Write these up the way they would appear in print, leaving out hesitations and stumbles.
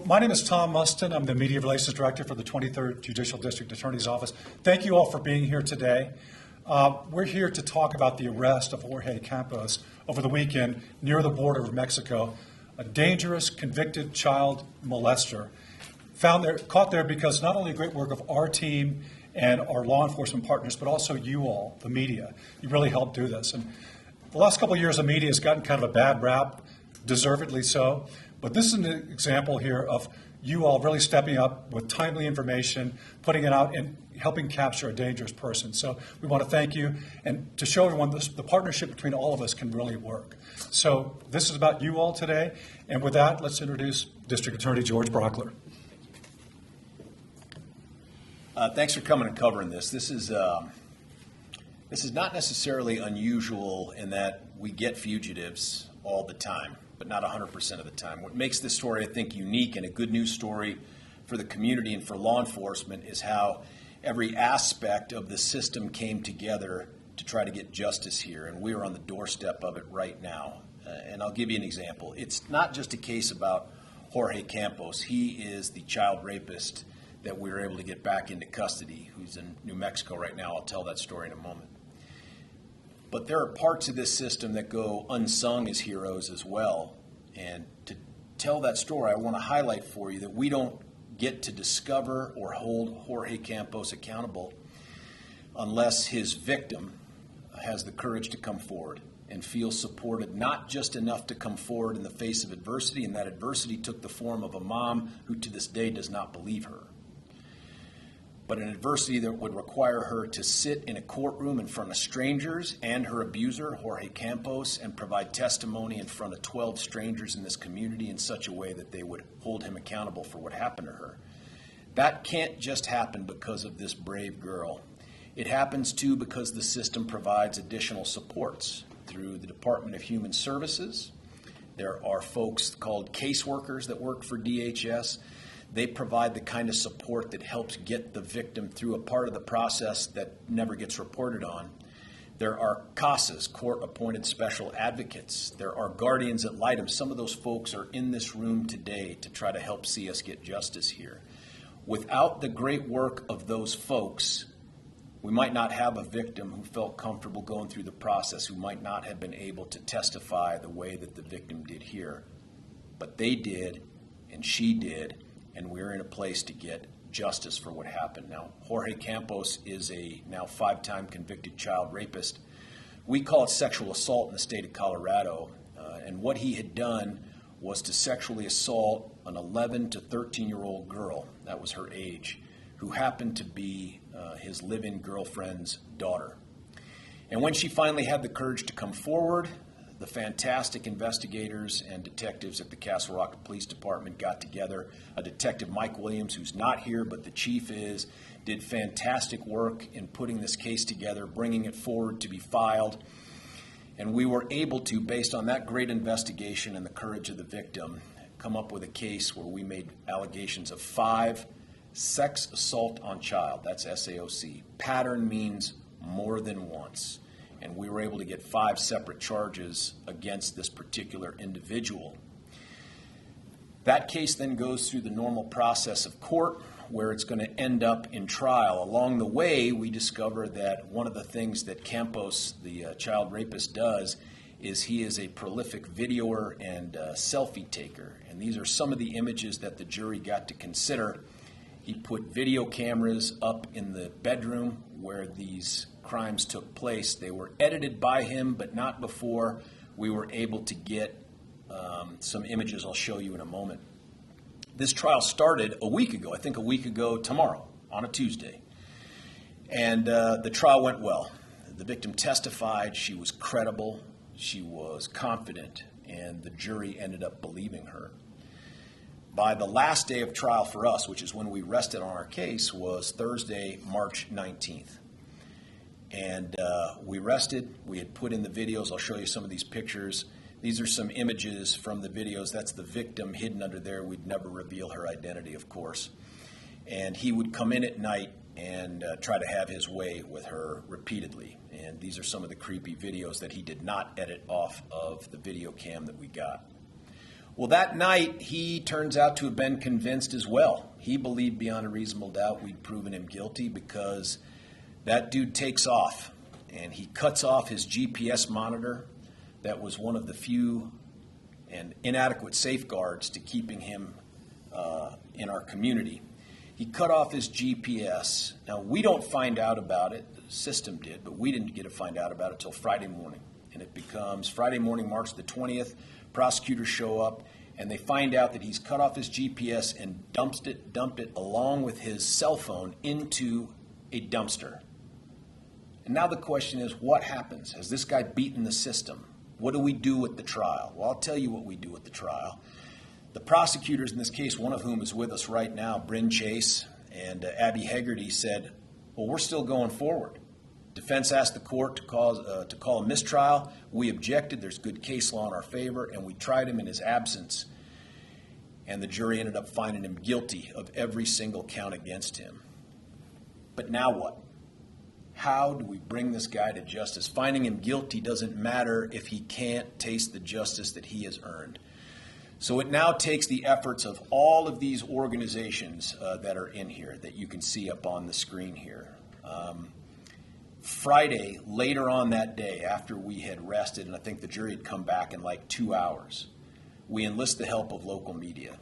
My name is Tom Mustin. I'm the Media Relations Director for the 23rd Judicial District Attorney's Office. Thank you all for being here today. We're here to talk about the arrest of Jorge Campos over the weekend near the border of Mexico, a dangerous convicted child molester. Caught there because not only great work of our team and our law enforcement partners, but also you all, the media. You really helped do this. And the last couple of years, the media has gotten kind of a bad rap, deservedly so. But this is an example here of you all really stepping up with timely information, putting it out, and helping capture a dangerous person. So we want to thank you and to show everyone the partnership between all of us can really work. So this is about you all today. And with that, let's introduce District Attorney George Brockler. Thanks for coming and covering this. This is not necessarily unusual in that we get fugitives all the time, but not 100% of the time. What makes this story, I think, unique and a good news story for the community and for law enforcement is how every aspect of the system came together to try to get justice here, and we are on the doorstep of it right now. And I'll give you an example. It's not just a case about Jorge Campos. He is the child rapist that we were able to get back into custody, who's in New Mexico right now. I'll tell that story in a moment. But there are parts of this system that go unsung as heroes as well. And to tell that story, I want to highlight for you that we don't get to discover or hold Jorge Campos accountable unless his victim has the courage to come forward and feel supported, not just enough to come forward in the face of adversity, and that adversity took the form of a mom who to this day does not believe her, but an adversity that would require her to sit in a courtroom in front of strangers and her abuser, Jorge Campos, and provide testimony in front of 12 strangers in this community in such a way that they would hold him accountable for what happened to her. That can't just happen because of this brave girl. It happens too because the system provides additional supports through the Department of Human Services. There are folks called caseworkers that work for DHS. They provide the kind of support that helps get the victim through a part of the process that never gets reported on. There are CASAs, court-appointed special advocates. There are guardians ad litem. Some of those folks are in this room today to try to help see us get justice here. Without the great work of those folks, we might not have a victim who felt comfortable going through the process, who might not have been able to testify the way that the victim did here. But they did, and she did, and we're in a place to get justice for what happened. Now, Jorge Campos is a now 5-time convicted child rapist. We call it sexual assault in the state of Colorado, and what he had done was to sexually assault an 11 to 13-year-old girl, that was her age, who happened to be his live-in girlfriend's daughter. And when she finally had the courage to come forward, the fantastic investigators and detectives at the Castle Rock Police Department got together. A detective, Mike Williams, who's not here, but the chief is, did fantastic work in putting this case together, bringing it forward to be filed. And we were able to, based on that great investigation and the courage of the victim, come up with a case where we made allegations of 5 sex assault on child. That's SAOC. Pattern means more than once. And we were able to get 5 separate charges against this particular individual. That case then goes through the normal process of court, where it's going to end up in trial. Along the way, we discover that one of the things that Campos, the child rapist, does is he is a prolific videoer and selfie taker. And these are some of the images that the jury got to consider. He put video cameras up in the bedroom where these crimes took place. They were edited by him, but not before we were able to get some images I'll show you in a moment. This trial started a week ago, I think a week ago tomorrow, on a Tuesday. And the trial went well. The victim testified, she was credible, she was confident, and the jury ended up believing her. By the last day of trial for us, which is when we rested on our case, was Thursday, March 19th. And we rested. We had put in the videos. I'll show you some of these pictures. These are some images from the videos. That's the victim hidden under there. We'd never reveal her identity, of course. And he would come in at night and try to have his way with her repeatedly. And these are some of the creepy videos that he did not edit off of the video cam that we got. Well, that night, he turns out to have been convinced as well. He believed beyond a reasonable doubt we'd proven him guilty because that dude takes off and he cuts off his GPS monitor. That was one of the few and inadequate safeguards to keeping him in our community. He cut off his GPS. Now, we don't find out about it. The system did, but we didn't get to find out about it until Friday morning. And it becomes Friday morning, March the 20th. Prosecutors show up, and they find out that he's cut off his GPS and dumped it along with his cell phone into a dumpster. And now the question is, what happens? Has this guy beaten the system? What do we do with the trial? Well, I'll tell you what we do with the trial. The prosecutors in this case, one of whom is with us right now, Bryn Chase and Abby Hegarty, said, well, we're still going forward. Defense asked the court to call a mistrial. We objected. There's good case law in our favor, and we tried him in his absence. And the jury ended up finding him guilty of every single count against him. But now what? How do we bring this guy to justice? Finding him guilty doesn't matter if he can't taste the justice that he has earned. So it now takes the efforts of all of these organizations that are in here that you can see up on the screen here. Friday, later on that day, after we had rested, and I think the jury had come back in like 2 hours, we enlist the help of local media.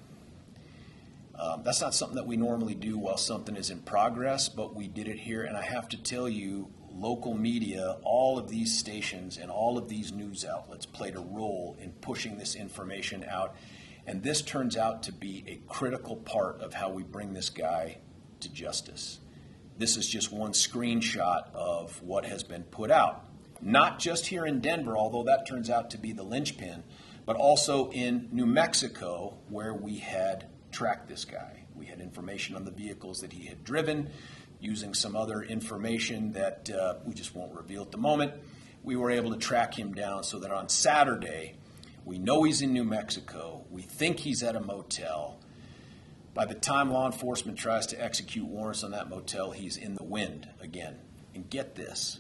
That's not something that we normally do while something is in progress, but we did it here, and I have to tell you, local media, all of these stations and all of these news outlets played a role in pushing this information out, and this turns out to be a critical part of how we bring this guy to justice. This is just one screenshot of what has been put out, not just here in Denver, although that turns out to be the linchpin, but also in New Mexico, where we had tracked this guy. We had information on the vehicles that he had driven, using some other information that we just won't reveal at the moment. We were able to track him down so that on Saturday, we know he's in New Mexico. We think he's at a motel. By the time law enforcement tries to execute warrants on that motel, he's in the wind again. And get this,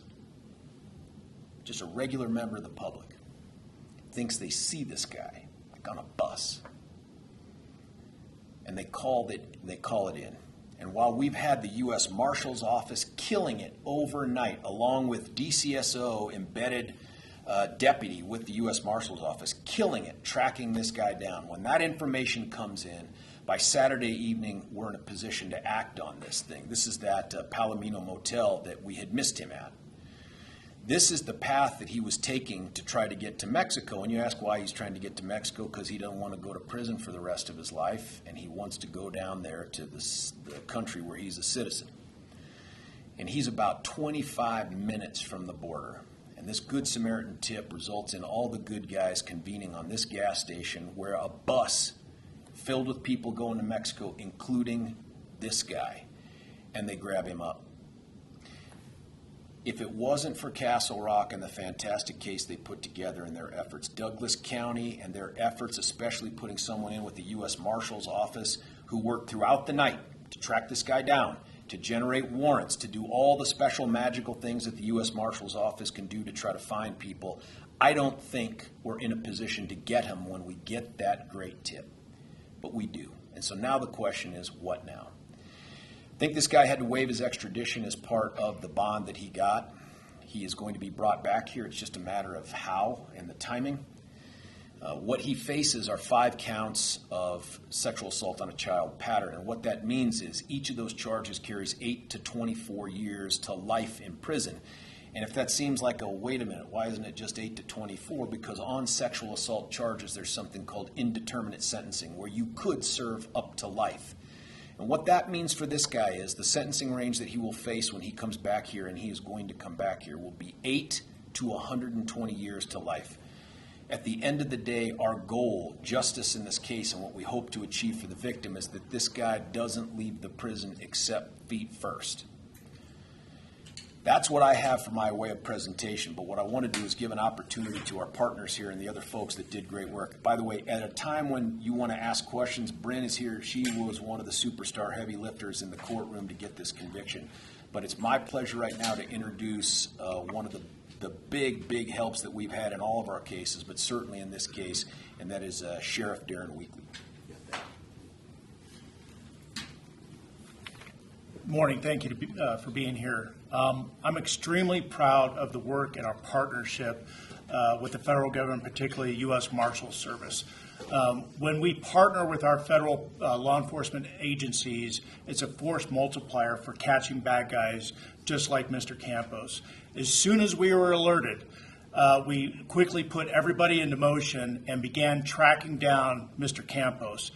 just a regular member of the public thinks they see this guy, like on a bus. And they call it in. And while we've had the U.S. Marshal's Office killing it overnight, along with DCSO embedded deputy with the U.S. Marshal's Office, killing it, tracking this guy down. When that information comes in, by Saturday evening, we're in a position to act on this thing. This is that Palomino motel that we had missed him at. This is the path that he was taking to try to get to Mexico. And you ask why he's trying to get to Mexico, because he doesn't want to go to prison for the rest of his life, and he wants to go down there to the country where he's a citizen. And he's about 25 minutes from the border. And this Good Samaritan tip results in all the good guys convening on this gas station where a bus filled with people going to Mexico, including this guy, and they grab him up. If it wasn't for Castle Rock and the fantastic case they put together in their efforts, Douglas County and their efforts, especially putting someone in with the U.S. Marshal's Office who worked throughout the night to track this guy down, to generate warrants, to do all the special magical things that the U.S. Marshal's Office can do to try to find people, I don't think we're in a position to get him when we get that great tip. But we do. And so now the question is, what now? I think this guy had to waive his extradition as part of the bond that he got. He is going to be brought back here. It's just a matter of how and the timing. What he faces are 5 counts of sexual assault on a child pattern. And what that means is each of those charges carries 8 to 24 years to life in prison. And if that seems like wait a minute, why isn't it just 8 to 24? Because on sexual assault charges, there's something called indeterminate sentencing, where you could serve up to life. And what that means for this guy is the sentencing range that he will face when he comes back here, and he is going to come back here, will be 8 to 120 years to life. At the end of the day, our goal, justice in this case, and what we hope to achieve for the victim, is that this guy doesn't leave the prison except feet first. That's what I have for my way of presentation, but what I want to do is give an opportunity to our partners here and the other folks that did great work. By the way, at a time when you want to ask questions, Bryn is here. She was one of the superstar heavy lifters in the courtroom to get this conviction. But it's my pleasure right now to introduce one of the big helps that we've had in all of our cases, but certainly in this case, and that is Sheriff Darren Weekly. Morning. Thank you for being here. I'm extremely proud of the work and our partnership with the federal government, particularly U.S. Marshals Service. When we partner with our federal law enforcement agencies, it's a force multiplier for catching bad guys, just like Mr. Campos. As soon as we were alerted, we quickly put everybody into motion and began tracking down Mr. Campos.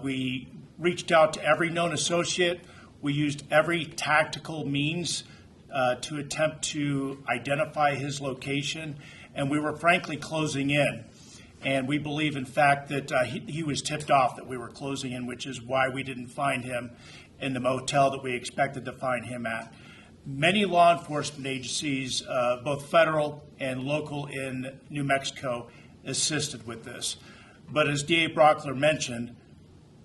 We reached out to every known associate. We used every tactical means to attempt to identify his location, and we were frankly closing in. And we believe, in fact, that he was tipped off that we were closing in, which is why we didn't find him in the motel that we expected to find him at. Many law enforcement agencies, both federal and local in New Mexico, assisted with this. But as DA Brockler mentioned,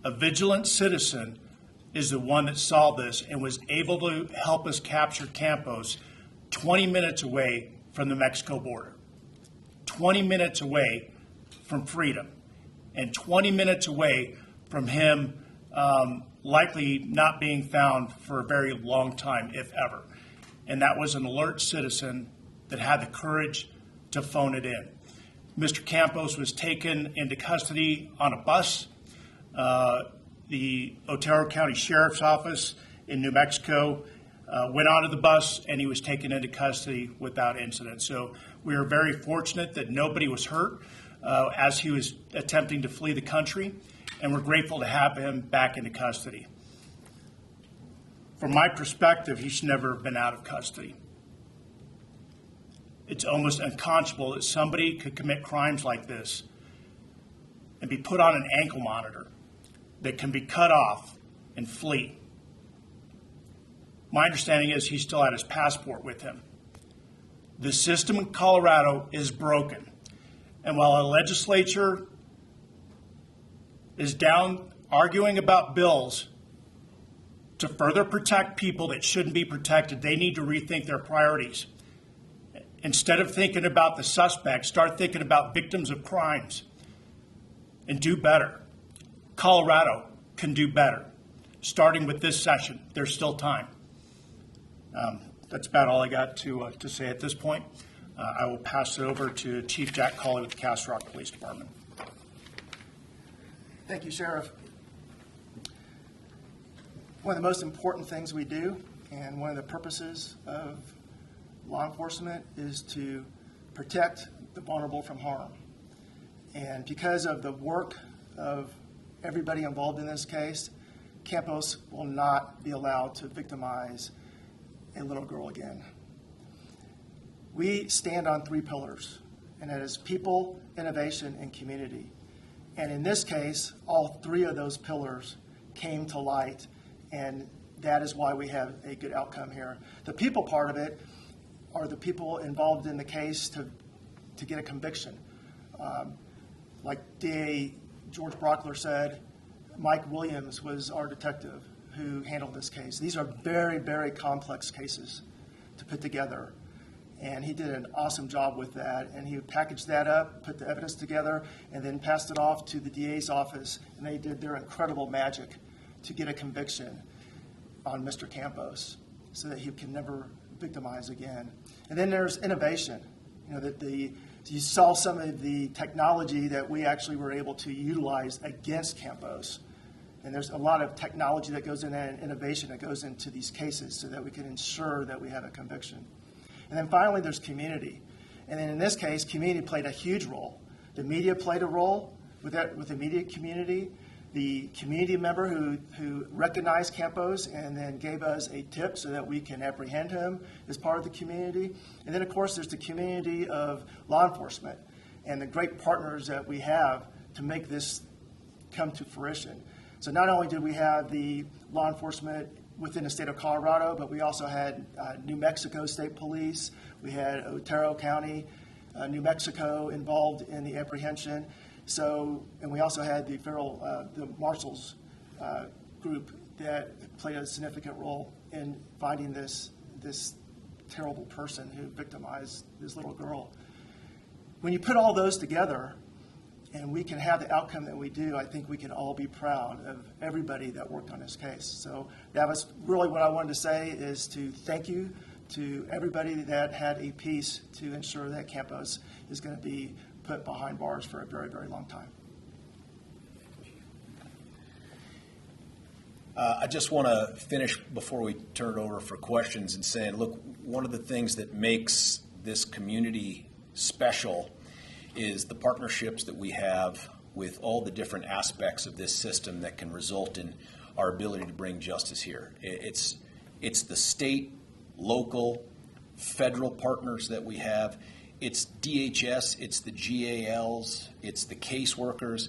a vigilant citizen is the one that saw this and was able to help us capture Campos 20 minutes away from the Mexico border, 20 minutes away from freedom, and 20 minutes away from him likely not being found for a very long time, if ever. And that was an alert citizen that had the courage to phone it in. Mr. Campos was taken into custody on a bus. The Otero County Sheriff's Office in New Mexico went onto the bus, and he was taken into custody without incident. So we are very fortunate that nobody was hurt as he was attempting to flee the country, and we're grateful to have him back into custody. From my perspective, he should never have been out of custody. It's almost unconscionable that somebody could commit crimes like this and be put on an ankle monitor that can be cut off and flee. My understanding is he still had his passport with him. The system in Colorado is broken. And while our legislature is down arguing about bills to further protect people that shouldn't be protected, they need to rethink their priorities. Instead of thinking about the suspects, start thinking about victims of crimes and do better. Colorado can do better. Starting with this session, there's still time. That's about all I got to say at this point. I will pass it over to Chief Jack Cawley with the Castle Rock Police Department. Thank you, Sheriff. One of the most important things we do, and one of the purposes of law enforcement, is to protect the vulnerable from harm. And because of the work of everybody involved in this case, Campos will not be allowed to victimize a little girl again. We stand on three pillars, and that is people, innovation, and community. And in this case, all three of those pillars came to light, and that is why we have a good outcome here. The people part of it are the people involved in the case to get a conviction. Like DA George Brockler said, Mike Williams was our detective who handled this case. These are very, very complex cases to put together. And he did an awesome job with that. And he packaged that up, put the evidence together, and then passed it off to the DA's office. And they did their incredible magic to get a conviction on Mr. Campos so that he can never victimize again. And then there's innovation. You know, that you saw some of the technology that we actually were able to utilize against Campos. And there's a lot of technology that goes in there and innovation that goes into these cases so that we can ensure that we have a conviction. And then finally, there's community. And then in this case, community played a huge role. The media played a role with the media community. The community member who recognized Campos and then gave us a tip so that we can apprehend him is part of the community. And then, of course, there's the community of law enforcement and the great partners that we have to make this come to fruition. So not only did we have the law enforcement within the state of Colorado, but we also had New Mexico State Police. We had Otero County, New Mexico involved in the apprehension. So, and we also had the federal, the Marshals group that played a significant role in finding this terrible person who victimized this little girl. When you put all those together, and we can have the outcome that we do, I think we can all be proud of everybody that worked on this case. So that was really what I wanted to say, is to thank you to everybody that had a piece to ensure that Campos is going to be put behind bars for a very, very long time. I just want to finish before we turn it over for questions and saying, look, one of the things that makes this community special is the partnerships that we have with all the different aspects of this system that can result in our ability to bring justice here. It's the state, local, federal partners that we have. It's DHS, it's the GALs, it's the caseworkers.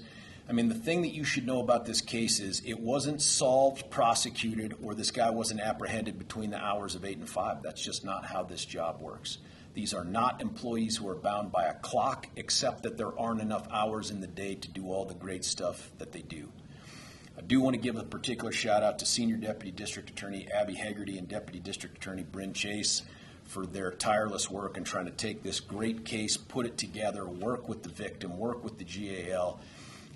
I mean, the thing that you should know about this case is it wasn't solved, prosecuted, or this guy wasn't apprehended between the hours of 8 and 5. That's just not how this job works. These are not employees who are bound by a clock, except that there aren't enough hours in the day to do all the great stuff that they do. I do want to give a particular shout out to Senior Deputy District Attorney Abby Haggerty and Deputy District Attorney Bryn Chase for their tireless work in trying to take this great case, put it together, work with the victim, work with the GAL,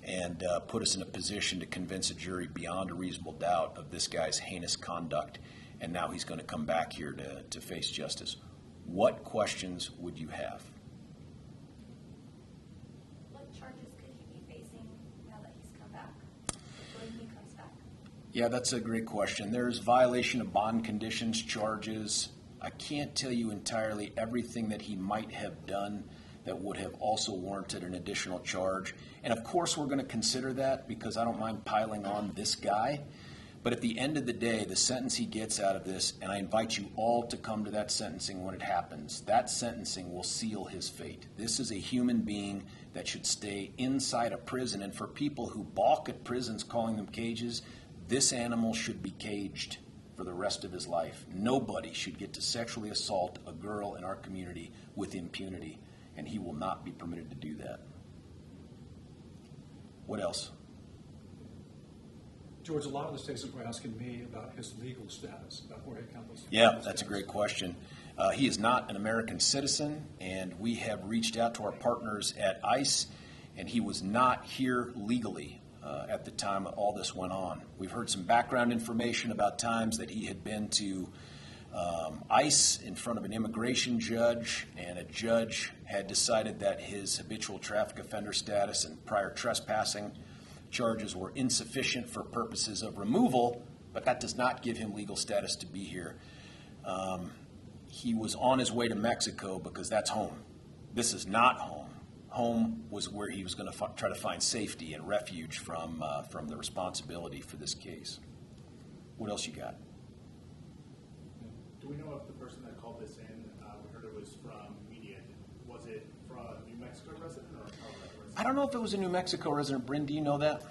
and put us in a position to convince a jury beyond a reasonable doubt of this guy's heinous conduct. And now he's going to come back here to face justice. What questions would you have? What charges could he be facing now that he's come back, when he comes back? Yeah, that's a great question. There's violation of bond conditions charges. I can't tell you entirely everything that he might have done that would have also warranted an additional charge. And of course, we're going to consider that because I don't mind piling on this guy. But at the end of the day, the sentence he gets out of this, and I invite you all to come to that sentencing when it happens, that sentencing will seal his fate. This is a human being that should stay inside a prison. And for people who balk at prisons calling them cages, this animal should be caged for the rest of his life. Nobody should get to sexually assault a girl in our community with impunity, and he will not be permitted to do that. What else? George, a lot of the citizens were asking me about his legal status, about Jorge Campos. Yeah, that's a great question. He is not an American citizen, and we have reached out to our partners at ICE, and he was not here legally at the time all this went on. We've heard some background information about times that he had been to ICE in front of an immigration judge, and a judge had decided that his habitual traffic offender status and prior trespassing charges were insufficient for purposes of removal, but that does not give him legal status to be here. He was on his way to Mexico because that's home. This is not home. Home was where he was going to try to find safety and refuge from the responsibility for this case. What else you got? Do we know if the person that called this in, we heard it was from Median, was it from a New Mexico resident or a Colorado resident? I don't know if it was a New Mexico resident. Bryn, do you know that?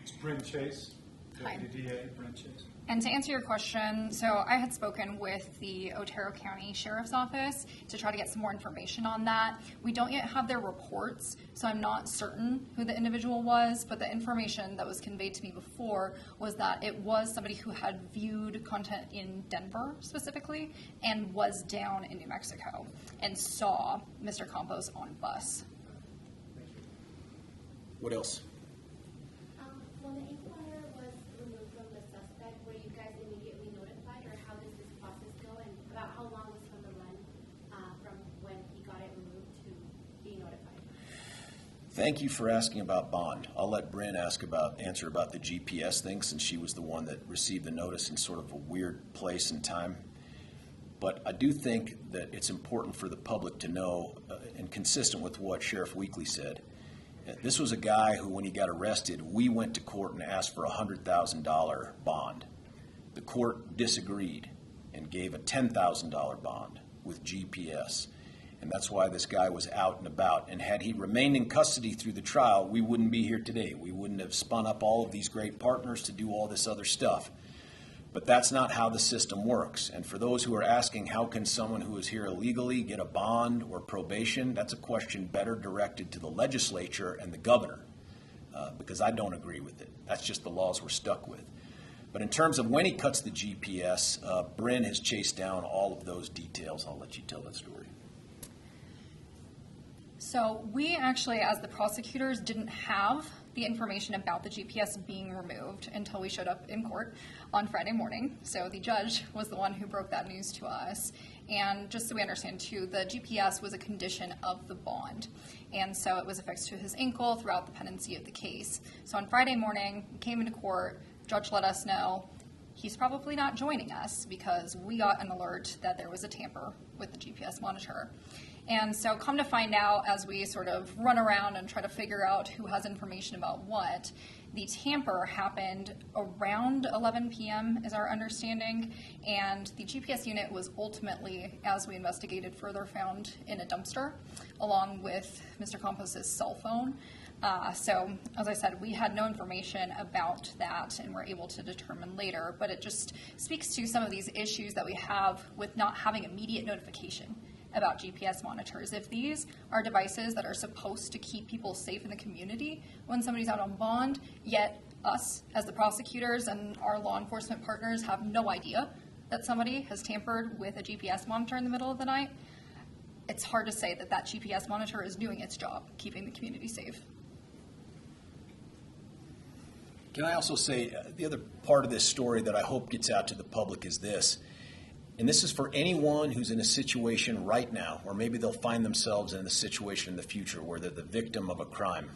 It's Bryn Chase, Hi. Deputy DA Bryn Chase. And to answer your question, so I had spoken with the Otero County Sheriff's Office to try to get some more information on that. We don't yet have their reports, so I'm not certain who the individual was, but the information that was conveyed to me before was that it was somebody who had viewed content in Denver specifically and was down in New Mexico and saw Mr. Campos on bus. What else? When the inquiry was removed from the suspect, were you guys immediately notified, or how does this process go, and about how long was from the run from when he got it removed to being notified? Thank you for asking about bond. I'll let Bryn answer about the GPS thing, since she was the one that received the notice in sort of a weird place and time. But I do think that it's important for the public to know, and consistent with what Sheriff Weekly said, this was a guy who, when he got arrested, we went to court and asked for a $100,000 bond. The court disagreed and gave a $10,000 bond with GPS. And that's why this guy was out and about. And had he remained in custody through the trial, we wouldn't be here today. We wouldn't have spun up all of these great partners to do all this other stuff. But that's not how the system works. And for those who are asking, how can someone who is here illegally get a bond or probation, that's a question better directed to the legislature and the governor, because I don't agree with it. That's just the laws we're stuck with. But in terms of when he cuts the GPS, Bryn has chased down all of those details. I'll let you tell that story. So we actually, as the prosecutors, didn't have the information about the GPS being removed until we showed up in court on Friday morning. So the judge was the one who broke that news to us. And just so we understand too, the GPS was a condition of the bond. And so it was affixed to his ankle throughout the pendency of the case. So on Friday morning, we came into court, judge let us know he's probably not joining us because we got an alert that there was a tamper with the GPS monitor. And so come to find out, as we sort of run around and try to figure out who has information about what, the tamper happened around 11 p.m. is our understanding, and the GPS unit was ultimately, as we investigated further, found in a dumpster along with Mr. Campos' cell phone. So, as I said, we had no information about that and were able to determine later, but it just speaks to some of these issues that we have with not having immediate notification about GPS monitors. If these are devices that are supposed to keep people safe in the community when somebody's out on bond, yet us as the prosecutors and our law enforcement partners have no idea that somebody has tampered with a GPS monitor in the middle of the night, it's hard to say that that GPS monitor is doing its job, keeping the community safe. Can I also say, the other part of this story that I hope gets out to the public is this, and this is for anyone who's in a situation right now, or maybe they'll find themselves in a situation in the future where they're the victim of a crime.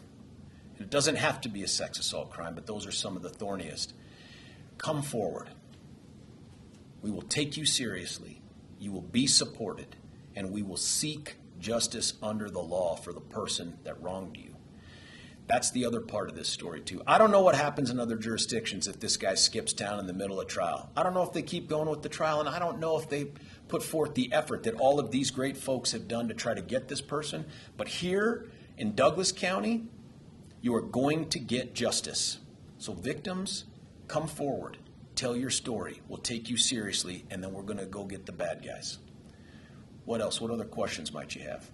And it doesn't have to be a sex assault crime, but those are some of the thorniest. Come forward. We will take you seriously. You will be supported, and we will seek justice under the law for the person that wronged you. That's the other part of this story, too. I don't know what happens in other jurisdictions if this guy skips town in the middle of trial. I don't know if they keep going with the trial, and I don't know if they put forth the effort that all of these great folks have done to try to get this person. But here in Douglas County, you are going to get justice. So victims, come forward. Tell your story. We'll take you seriously, and then we're going to go get the bad guys. What else? What other questions might you have?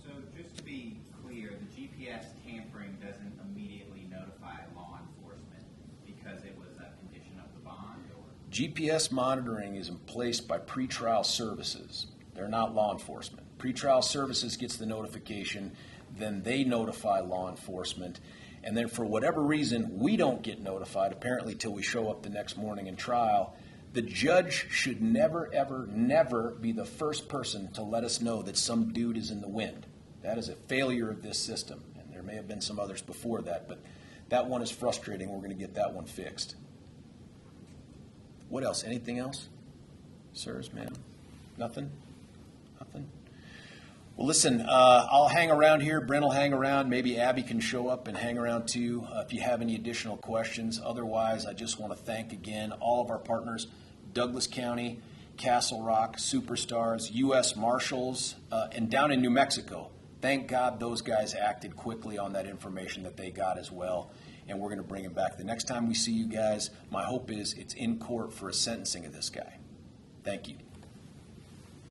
So just to be clear, the GPS tampering doesn't immediately notify law enforcement because it was a condition of the bond? Or? GPS monitoring is in place by pretrial services. They're not law enforcement. Pretrial services gets the notification, then they notify law enforcement, and then for whatever reason, we don't get notified, apparently till we show up the next morning in trial. The judge should never, ever, never be the first person to let us know that some dude is in the wind. That is a failure of this system. And there may have been some others before that, but that one is frustrating. We're going to get that one fixed. What else? Anything else? Sirs, ma'am? Nothing? Nothing? Well, listen, I'll hang around here. Brent will hang around. Maybe Abby can show up and hang around too if you have any additional questions. Otherwise, I just want to thank again all of our partners, Douglas County, Castle Rock, Superstars, U.S. Marshals, and down in New Mexico. Thank God those guys acted quickly on that information that they got as well, and we're going to bring it back. The next time we see you guys, my hope is it's in court for a sentencing of this guy. Thank you.